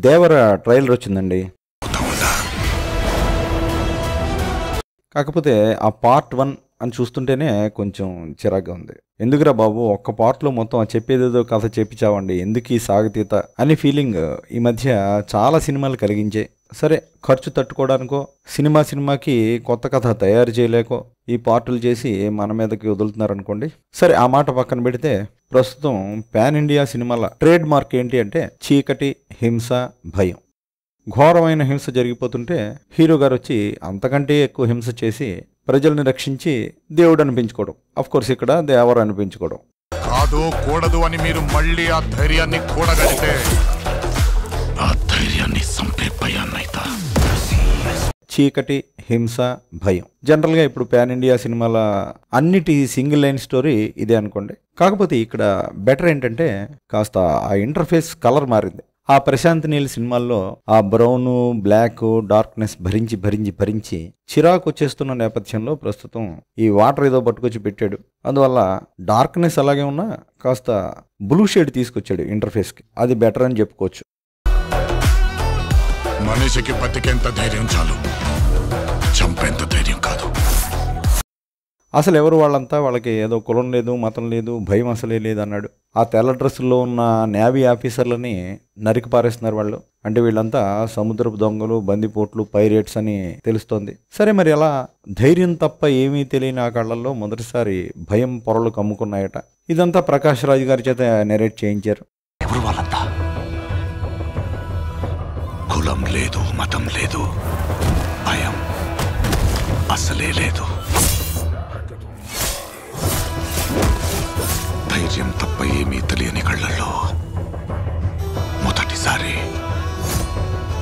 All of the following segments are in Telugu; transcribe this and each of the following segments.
దేవర ట్రైలర్ వచ్చిందండి. కాకపోతే ఆ పార్ట్ 1 అని చూస్తుంటేనే కొంచెం చిరాగ్గా ఉంది. ఎందుకురా బాబు ఒక్క పార్ట్లో మొత్తం చెప్పేదేదో కథ చెప్పించావండి, ఎందుకు ఈ సాగతీత అని ఫీలింగ్ ఈ మధ్య చాలా సినిమాలు కలిగించాయి. సరే, ఖర్చు తట్టుకోవడానికో సినిమాకి కొత్త కథ తయారు చేయలేకో ఈ పార్టులు చేసి మన మీదకి వదులుతున్నారనుకోండి. సరే, ఆ మాట పక్కన పెడితే ప్రస్తుతం పాన్ ఇండియా సినిమాల ట్రేడ్ మార్క్ ఏంటి అంటే చీకటి, హింస, భయం. ఘోరమైన హింస జరిగిపోతుంటే హీరో గారు వచ్చి అంతకంటే ఎక్కువ హింస చేసి ప్రజల్ని రక్షించి దేవుడు అనిపించుకోవడం. అఫ్ కోర్స్ ఇక్కడ దేవర అనిపించుకోవడం కాదు కూడదు అని మీరు మళ్ళీ ఆ ధైర్యాన్ని కూడగలిగితే ఆ ధైర్యాన్ని సంపే భయాన్నైతా. చీకటి, హింస, భయం జనరల్గా ఇప్పుడు పాన్ ఇండియా సినిమాల అన్నిటి సింగిల్ లైన్ స్టోరీ ఇదే అనుకోండి. కాకపోతే ఇక్కడ బెటర్ ఏంటంటే కాస్త ఆ ఇంటర్ఫేస్ కలర్ మారింది. ఆ ప్రశాంత్ నీల్ సినిమాల్లో ఆ బ్రౌను, బ్లాక్, డార్క్నెస్ భరించి చిరాకు వచ్చేస్తున్న నేపథ్యంలో ప్రస్తుతం ఈ వాటర్ ఏదో పట్టుకొచ్చి పెట్టాడు. అందువల్ల డార్క్నెస్ అలాగే ఉన్నా కాస్త బ్లూ షేడ్ తీసుకొచ్చాడు ఇంటర్ఫేస్కి. అది బెటర్ అని చెప్పుకోవచ్చు. మనిషికి బతికేంత ధైర్యం చాలు, చంపేంత ధైర్యం కాదు. అసలు ఎవరు వాళ్ళంతా? వాళ్ళకి ఏదో కులం లేదు, మతం లేదు, భయం అసలే లేదన్నాడు. ఆ తెల్ల డ్రెస్సుల్లో ఉన్న నేవీ ఆఫీసర్లని నరికి పారేస్తున్నారు వాళ్ళు. అంటే వీళ్ళంతా సముద్రపు దొంగలు, బందిపోట్లు, పైరేట్స్ అని తెలుస్తోంది. సరే, మరి అలా ధైర్యం తప్ప ఏమీ తెలియని ఆ కళ్ళల్లో మొదటిసారి భయం పొరలు కమ్ముకున్నాయట. ఇదంతా ప్రకాష్ రాజ్ గారి చేత నెరేట్ చేయించారు. ఎవరు వాళ్ళంతా? కులం లేదు, మతం లేదు, భయం అసలే లేదు. ధైర్యం తప్ప ఏమీ తెలియని కళ్ళల్లో మొదటిసారి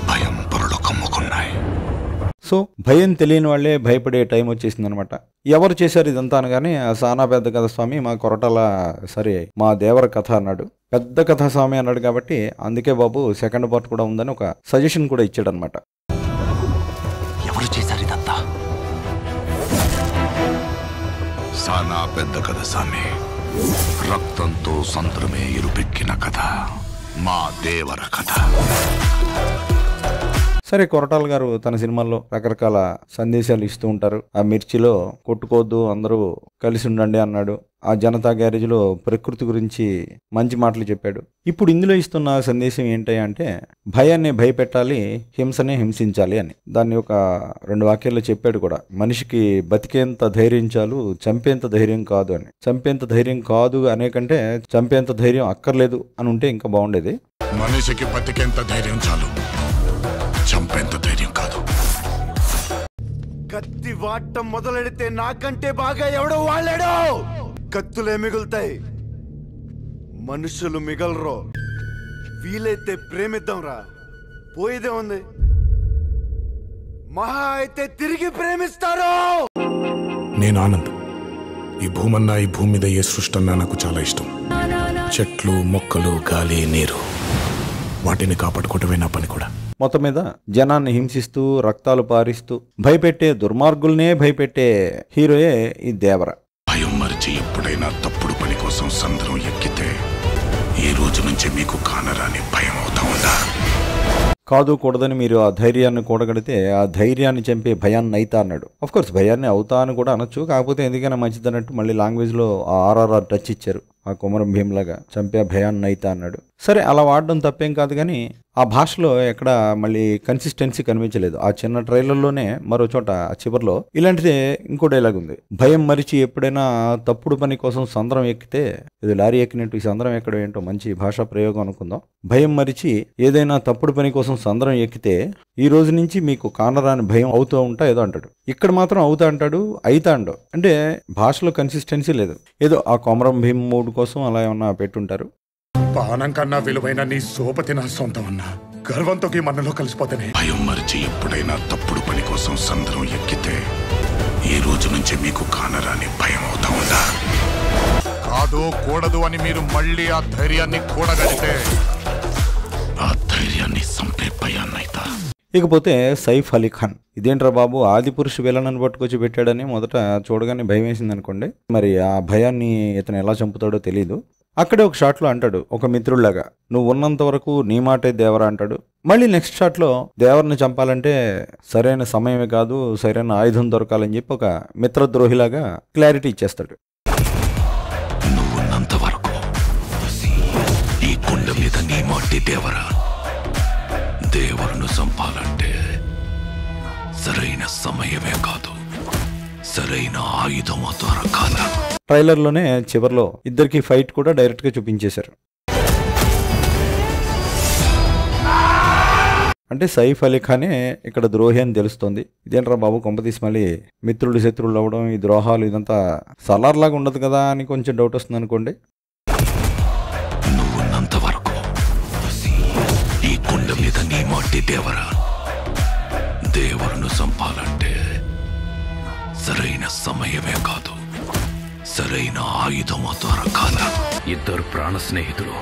భయం పొరలు కమ్ముకున్నాయి. సో భయం తెలియని వాళ్లే భయపడే టైం వచ్చేసింది అనమాట. ఎవరు చేశారు ఇదంతా అనగానే సానా పెద్ద కథ స్వామి, మా కొరటాల సరే మా దేవర కథ అన్నాడు. పెద్ద కథ స్వామి అన్నాడు కాబట్టి అందుకే బాబు సెకండ్ పార్ట్ కూడా ఉందని ఒక సజెషన్ కూడా ఇచ్చాడు అనమాట. ఎవరు చేశారు ఇదంతా? సానా పెద్ద కథ స్వామి, రక్తంతో సంద్రమే ఇరుపెక్కిన కథ, మా దేవర కథ. సరే, కొరటాల గారు తన సినిమాల్లో రకరకాల సందేశాలు ఇస్తూ ఉంటారు. ఆ మిర్చిలో కొట్టుకోవద్దు, అందరూ కలిసి ఉండండి అన్నాడు. ఆ జనతా గ్యారేజ్లో ప్రకృతి గురించి మంచి మాటలు చెప్పాడు. ఇప్పుడు ఇందులో ఇస్తున్న సందేశం ఏంటి అంటే భయాన్ని భయపెట్టాలి, హింసనే హింసించాలి అని. దాన్ని ఒక 2 వాక్యాల్లో చెప్పాడు కూడా. మనిషికి బతికేంత ధైర్యం చాలు, చంపేంత ధైర్యం కాదు అని. చంపేంత ధైర్యం కాదు అనే కంటే చంపేంత ధైర్యం అక్కర్లేదు అని ఉంటే ఇంకా బాగుండేది. మనిషికి బతికేంత ధైర్యం చాలు, చంపేంత ధైర్యం కాదు. కత్తి వాడటం మొదలెడితే నాకంటే బాగా ఎవడో వాళ్ళాడో. కత్తులే మిగులుతాయి, మనుషులు మిగలరు. వీలైతే ప్రేమిద్దాంరా, పోయేదే ఉంది. మహా అయితే తిరిగి ప్రేమిస్తారు. నేను ఆనంద్. ఈ భూమన్నా, ఈ భూమి మీద ఏ సృష్టి అన్నా నాకు చాలా ఇష్టం. చెట్లు, మొక్కలు, గాలి, నీరు, వాటిని కాపాడుకోవటమే నా పని కూడా. మొత్తం మీద జనాన్ని హింసిస్తూ, రక్తాలు పారిస్తూ, భయపెట్టే దుర్మార్గుల్నే భయపెట్టే హీరోయే ఈ దేవర. భయం మరిచి ఎప్పుడైనా తప్పుడు పని కోసం సంద్రం ఎక్కితే ఈ రోజు నుంచి మీకు కానరాని భయం అవుతా ఉందా? కాదు కూడదని మీరు ఆ ధైర్యాన్ని కూడగడితే ఆ ధైర్యాన్ని చంపే భయాన్ని అయితా అన్నాడు. కోర్స్ భయాన్ని అవుతా అని కూడా అనొచ్చు. కాకపోతే ఎందుకైనా మంచిదన్నట్టు మళ్ళీ లాంగ్వేజ్లో ఆ ఆర్ఆర్ఆర్ టచ్ ఇచ్చారు. ఆ కొమరం భీంలాగా చంపే భయాన్ని అయితా అన్నాడు. సరే, అలా వాడడం తప్పేం కాదు, కానీ ఆ భాషలో ఎక్కడ మళ్ళీ కన్సిస్టెన్సీ కనిపించలేదు. ఆ చిన్న ట్రైలర్లోనే మరో చోట చివరిలో ఇలాంటిదే ఇంకో డైలాగ్ ఉంది. భయం మరిచి ఎప్పుడైనా తప్పుడు పని కోసం సంద్రం ఎక్కితే, ఇది లారీ ఎక్కినట్టు ఈ సంద్రం ఎక్కడం ఏంటో మంచి భాషా ప్రయోగం అనుకుందాం. భయం మరిచి ఏదైనా తప్పుడు పని కోసం సంద్రం ఎక్కితే ఈ రోజు నుంచి మీకు కానరాని భయం అవుతూ ఉంటా ఏదో అంటాడు. ఇక్కడ మాత్రం అవుతా అంటాడు, అయితా అండు. అంటే భాషలో కన్సిస్టెన్సీ లేదు. ఏదో ఆ కొమరం భీం మూడు కోసం అలా ఏమన్నా పెట్టుంటారు. పానం కన్నా విలువైన నీ సోపతి నా సొంతం అన్నా గర్వంతో ఈ మనలో కలిసిపోతేనే. భయం మరిచి ఎప్పుడైనా తప్పుడు పని కోసం సంద్రం ఎక్కితే ఈ రోజు నుంచి మీకు కానరాని భయం అవుతా ఉందా? కాదు కూడదు అని మీరు మళ్ళీ ఆ ధైర్యాన్ని కూడగలిగితే ఆ ధైర్యాన్ని సంపే భయాన్నైతా. ఇకపోతే సైఫ్ అలీ ఖాన్, ఇదేంట్రా బాబు ఆదిపురుషు విలనని పట్టుకొచ్చి పెట్టాడని మొదట చూడగానే భయం వేసింది అనుకోండి. మరి ఆ భయాన్ని ఇతను ఎలా చంపుతాడో తెలియదు. అక్కడే ఒక షాట్లో అంటాడు ఒక మిత్రుడిలాగా, నువ్వు ఉన్నంత వరకు నీ మాటే దేవరా అంటాడు. మళ్ళీ నెక్స్ట్ షాట్లో దేవరిని చంపాలంటే సరైన సమయమే కాదు, సరైన ఆయుధం దొరకాలని చెప్పి ఒక మిత్రద్రోహిలాగా క్లారిటీ ఇచ్చేస్తాడు. నువ్వున్నంత వరకు ఈ కొండ మీద నీ మాటే దేవరా. దేవరును చంపాలంటే సరైన సమయమే కాదు, సరైన ఆయుధము దొరకాల. ట్రైలర్లోనే చివరిలో ఇద్దరికి ఫైట్ కూడా డైరెక్ట్గా చూపించేశారు. అంటే సైఫ్ అలీ ఖానే ఇక్కడ ద్రోహి అని తెలుస్తోంది. ఇదేంట్రా బాబు కొంపతీసి మళ్ళీ మిత్రుడు శత్రువులు అవ్వడం, ఈ ద్రోహాలు ఇదంతా సలార్లాగా ఉండదు కదా అని కొంచెం డౌట్ వస్తుంది అనుకోండి. నువ్వున్నంత వరకు ఈ కొండ మీద నీ మాటే దేవరా. దేవరును చంపాలంటే సరైన సమయమే కాదు, సరైన ఆయుధము దొరకాల. ఇద్దరు ప్రాణ స్నేహితులు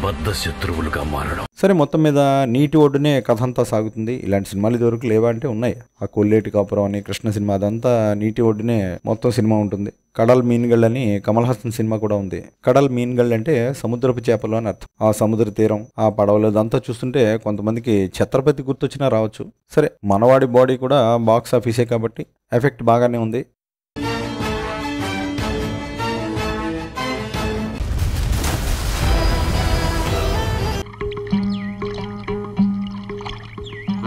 బద్ధ శత్రువులుగా మారడం. సరే, మొత్తం మీద నీటి ఒడ్డునే కథ అంతా సాగుతుంది. ఇలాంటి సినిమాలు ఇదివరకు లేవా అంటే ఉన్నాయి. ఆ కొల్లేటి కాపురం అని కృష్ణ సినిమా, అదంతా నీటి ఒడ్డునే మొత్తం సినిమా ఉంటుంది. కడల్ మీన్గళ్ళు అని కమల్ హాసన్ సినిమా కూడా ఉంది. కడల్ మీన్గళ్ళు అంటే సముద్రపు చేపలు అని అర్థం. ఆ సముద్ర తీరం, ఆ పడవలు, అదంతా చూస్తుంటే కొంతమందికి ఛత్రపతి గుర్తొచ్చినా రావచ్చు. సరే, మనవాడి బాడీ కూడా బాక్స్ ఆఫీసే కాబట్టి ఎఫెక్ట్ బాగానే ఉంది.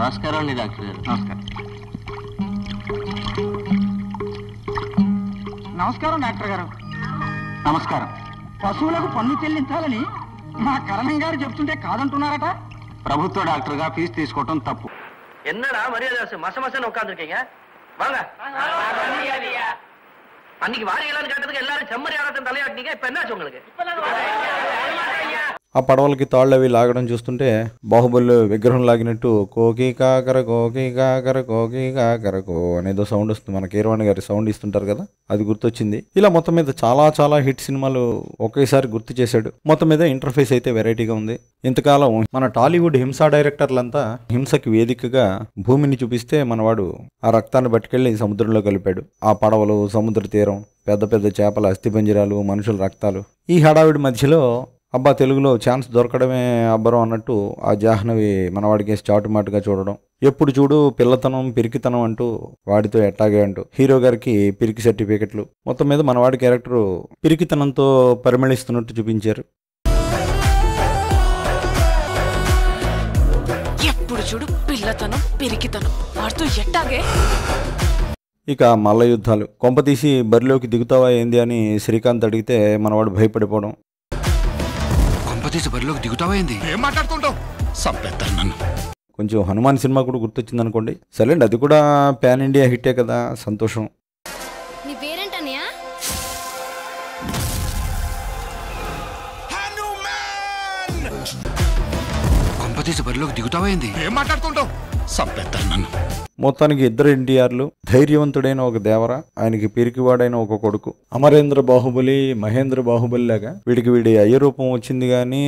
నమస్కారం అండి డాక్టర్ గారు. నమస్కారం. నమస్కారం డాక్టర్ గారు. నమస్కారం. పశువులకు పన్ను చెల్లించాలని మా కరణం గారు చెప్తుంటే కాదంటున్నారట. ప్రభుత్వ డాక్టర్ గా ఫీజు తీసుకోవటం తప్పు. என்னடா மரியாதை மச மசன்னு உட்காந்துருக்கீங்க? வாங்க. அன்னைக்கு வாரியலான்னு கேட்டதுக்கு எல்லாரும் செம்மறி ஆடத்தை தலையாட்டினீங்க. இப்ப என்னாச்சு உங்களுக்கு? ఆ పడవలకి తాళ్ళు అవి లాగడం చూస్తుంటే బాహుబలి విగ్రహం లాగినట్టు కోకి కాకర కోకి కాకర కోకి కాకర కో అనేదో సౌండ్ వస్తుంది. మన కీరవాణి గారి సౌండ్ ఇస్తుంటారు కదా, అది గుర్తొచ్చింది. ఇలా మొత్తం మీద చాలా చాలా హిట్ సినిమాలు ఒకేసారి గుర్తు చేశాడు. మొత్తం మీద ఇంటర్ఫేస్ అయితే వెరైటీగా ఉంది. ఇంతకాలం మన టాలీవుడ్ హింసా డైరెక్టర్లంతా హింసకి వేదికగా భూమిని చూపిస్తే మనవాడు ఆ రక్తాన్ని పట్టుకెళ్ళి సముద్రంలో కలిపాడు. ఆ పడవలు, సముద్ర తీరం, పెద్ద పెద్ద చేపల అస్థిపంజరాలు, మనుషుల రక్తాలు. ఈ హడావిడి మధ్యలో అబ్బా తెలుగులో ఛాన్స్ దొరకడమే అబ్బరం అన్నట్టు ఆ జాహ్నవి మనవాడికి చాటుమాటుగా చూడడం, ఎప్పుడు చూడు పిల్లతనం పిరికితనం అంటూ వాడితో ఎట్టాగే అంటూ హీరో గారికి పిరికి సర్టిఫికెట్లు. మొత్తం మీద మనవాడి క్యారెక్టరు పిరికితనంతో పరిమళిస్తున్నట్టు చూపించారు. ఎప్పుడు చూడు పిల్లతనం పిరికితనం వాడుతూ ఎట్టాగే. ఇక మల్ల యుద్ధాలు. కొంపతీసి బరిలోకి దిగుతావా ఏంది అని శ్రీకాంత్ అడిగితే మనవాడు భయపడిపోవడం. బరిలోకి దిగుతావా ఏంది? ఏం మాట్లాడుతుంటావు? సంపేస్తారు నన్ను. కొంచెం హనుమాన్ సినిమా కూడా గుర్తొచ్చింది అనుకోండి. సరేండి, అది కూడా పాన్ ఇండియా హిట్టే కదా, సంతోషం. నీ పేరేంటన్నయ్యా? కొంపతీసి బరిలోకి దిగుతావా ఏంది? ఏం మాట్లాడుతుంటావు? సంపేస్తారు నన్ను. మొత్తానికి ఇద్దరు ఎన్టీఆర్లు, ధైర్యవంతుడైన ఒక దేవర, ఆయనకి పిరికివాడైన ఒక కొడుకు. అమరేంద్ర బాహుబలి, మహేంద్ర బాహుబలి లాగా వీడి అయ్య రూపం వచ్చింది కానీ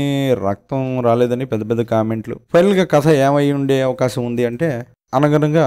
రక్తం రాలేదని పెద్ద పెద్ద కామెంట్లు. ఫైనల్ గా కథ ఏమై ఉండే అవకాశం ఉంది అంటే అనగనగా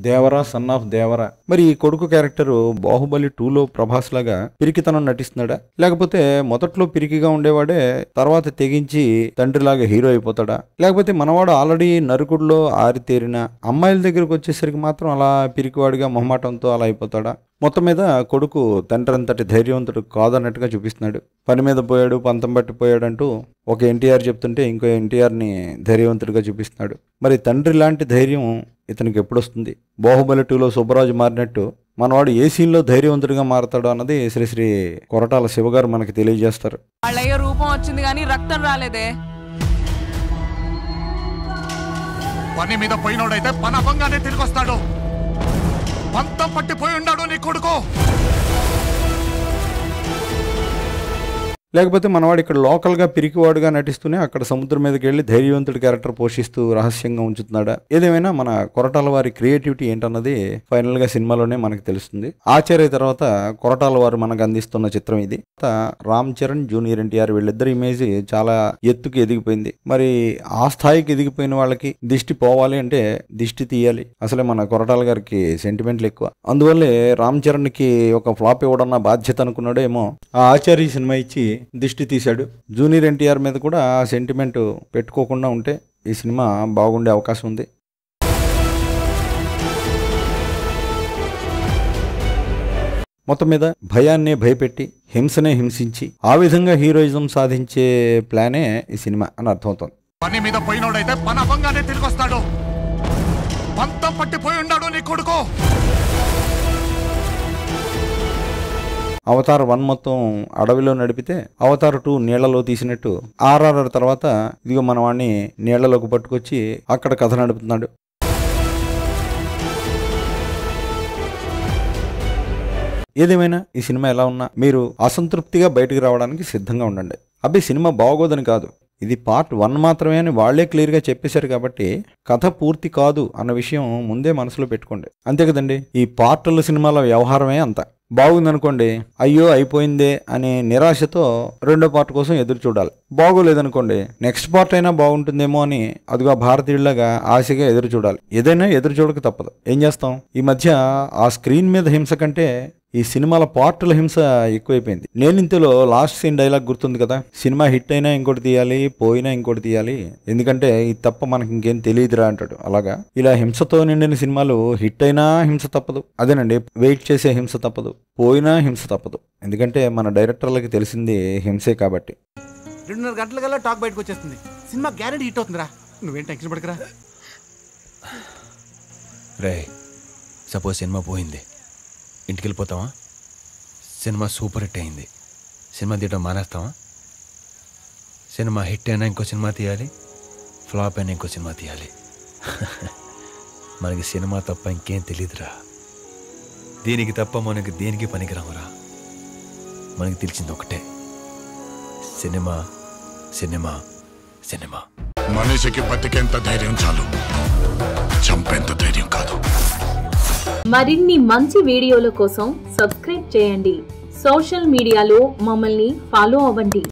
దేవరా సన్ ఆఫ్ దేవరా. మరి ఈ కొడుకు క్యారెక్టరు బాహుబలి 2లో ప్రభాస్ లాగా పిరికితనం నటిస్తున్నాడా, లేకపోతే మొదట్లో పిరికిగా ఉండేవాడే తర్వాత తెగించి తండ్రిలాగా హీరో అయిపోతాడా, లేకపోతే మనవాడు ఆల్రెడీ నరుకుడులో ఆరితేరిన అమ్మాయిల దగ్గరకు వచ్చేసరికి మాత్రం అలా పిరికివాడిగా మొహమాటంతో అలా అయిపోతాడా? మొత్తం మీద కొడుకు తండ్రి అంతటి ధైర్యవంతుడు కాదన్నట్టుగా చూపిస్తున్నాడు. పని మీద పోయాడు, పంతం పట్టిపోయాడు అంటూ ఒక ఎన్టీఆర్ చెప్తుంటే ఇంకో ఎన్టీఆర్ని ధైర్యవంతుడిగా చూపిస్తున్నాడు. మరి తండ్రి లాంటి ధైర్యం ఇతనికి ఎప్పుడు వస్తుంది? బాహుబలి 2లో సుబ్బరాజు మారినట్టు మనవాడు ఏ సీన్లో ధైర్యవంతుడిగా మారతాడు అన్నది శ్రీ కొరటాల శివగారు మనకి తెలియజేస్తారు. వాళ్ళయ్య రూపం వచ్చింది కానీ రక్తం రాలేదే. పని మీద పోయినోడైతే పని అవ్వంగానే తిరిగి వస్తాడు. పంతం పట్టిపోయి ఉన్నాడు నీ కొడుకు. లేకపోతే మనవాడు ఇక్కడ లోకల్గా పిరికివాడుగా నటిస్తూనే అక్కడ సముద్రం మీదకి వెళ్ళి ధైర్యవంతుడి క్యారెక్టర్ పోషిస్తూ రహస్యంగా ఉంచుతున్నాడా? ఏదేమైనా మన కొరటాల వారి క్రియేటివిటీ ఏంటన్నది ఫైనల్గా సినిమాలోనే మనకు తెలుస్తుంది. ఆచార్య తర్వాత కొరటాల వారు మనకు అందిస్తున్న చిత్రం ఇది. రామ్ చరణ్, జూనియర్ ఎన్టీఆర్ వీళ్ళిద్దరి ఇమేజ్ చాలా ఎత్తుకి ఎదిగిపోయింది. మరి ఆ స్థాయికి ఎదిగిపోయిన వాళ్ళకి దిష్టి పోవాలి అంటే దిష్టి తీయాలి. అసలే మన కొరటాల గారికి సెంటిమెంట్లు ఎక్కువ. అందువల్లే రామ్ చరణ్ కి ఒక ఫ్లాప్ ఇవ్వడన్న బాధ్యత అనుకున్నాడో ఏమో ఆ ఆచార్య సినిమా ఇచ్చి దిష్టి తీశాడు. జూనియర్ ఎన్టీఆర్ మీద కూడా ఆ సెంటిమెంట్ పెట్టుకోకుండా ఉంటే ఈ సినిమా బాగుండే అవకాశం ఉంది. మొత్తం మీద భయాన్నే భయపెట్టి హింసనే హింసించి ఆ విధంగా హీరోయిజం సాధించే ప్లానే ఈ సినిమా అని అర్థమవుతుంది. పని మీద పోయినోడైతే పని అవ్వంగానే తిరిగి వస్తాడు. పంతం పట్టిపోయి ఉన్నాడు నీ కొడుకు. అవతార్ 1 మొత్తం అడవిలో నడిపితే అవతార్ 2 నీళ్లలో తీసినట్టు RRR తర్వాత ఇదిగో మన వాడిని నీళ్లలోకి పట్టుకొచ్చి అక్కడ కథ నడుపుతున్నాడు. ఏదేమైనా ఈ సినిమా ఎలా ఉన్నా మీరు అసంతృప్తిగా బయటకు రావడానికి సిద్ధంగా ఉండండి. అబ్బాయి సినిమా బాగోదని కాదు, ఇది పార్ట్ 1 మాత్రమే అని వాళ్లే క్లియర్గా చెప్పేశారు కాబట్టి కథ పూర్తి కాదు అన్న విషయం ముందే మనసులో పెట్టుకోండి. అంతే కదండి, ఈ పార్టుల సినిమాల వ్యవహారమే అంత. బాగుందనుకోండి, అయ్యో అయిపోయిందే అనే నిరాశతో రెండో పార్ట్ కోసం ఎదురు చూడాలి. బాగోలేదనుకోండి, నెక్స్ట్ పార్ట్ అయినా బాగుంటుందేమో అని అదిగా భారతీయులాగా ఆశగా ఎదురు చూడాలి. ఏదైనా ఎదురు చూడక తప్పదు. ఏం చేస్తాం, ఈ మధ్య ఆ స్క్రీన్ మీద హింస కంటే ఈ సినిమాల పార్టుల హింస ఎక్కువైపోయింది. నేను ఇంతలో లాస్ట్ సీన్ డైలాగ్ గుర్తుంది కదా, సినిమా హిట్ అయినా ఇంకోటి తీయాలి, పోయినా ఇంకోటి తీయాలి, ఎందుకంటే ఇది తప్ప మనకి ఇంకేం తెలియదురా అంటాడు. అలాగా ఇలా హింసతో నిండిన సినిమాలు హిట్ అయినా హింస తప్పదు. అదేనండి, వెయిట్ చేసే హింస తప్పదు, పోయినా హింస తప్పదు. ఎందుకంటే మన డైరెక్టర్లకి తెలిసింది హింసే కాబట్టి. 2.5 గంటల కల్లా టాక్ బయటకు వచ్చేస్తుంది. సినిమా గ్యారెంటీ హిట్ అవుతుందిరా, నువ్వేం టెన్షన్ పడకరా. రే, సపోజ్ సినిమా పోయింది, ఇంటికి వెళ్ళిపోతావా? సినిమా సూపర్ హిట్ అయింది, సినిమా తీయడం మానేస్తావా? సినిమా హిట్ అయినా ఇంకో సినిమా తీయాలి, ఫ్లాప్ అయినా ఇంకో సినిమా తీయాలి. మనకి సినిమా తప్ప ఇంకేం తెలియదురా. దీనికి తప్ప మనకి దేనికి పనికిరామురా. మనకి తెలిసింది ఒకటే, సినిమా సినిమా సినిమా. మనిషికి బతికేంత ధైర్యం చాలు, చంపేంత ధైర్యం కాదు. మరిన్ని మంచి వీడియోల కోసం సబ్స్క్రైబ్ చేయండి. సోషల్ మీడియాలో మమ్మల్ని ఫాలో అవ్వండి.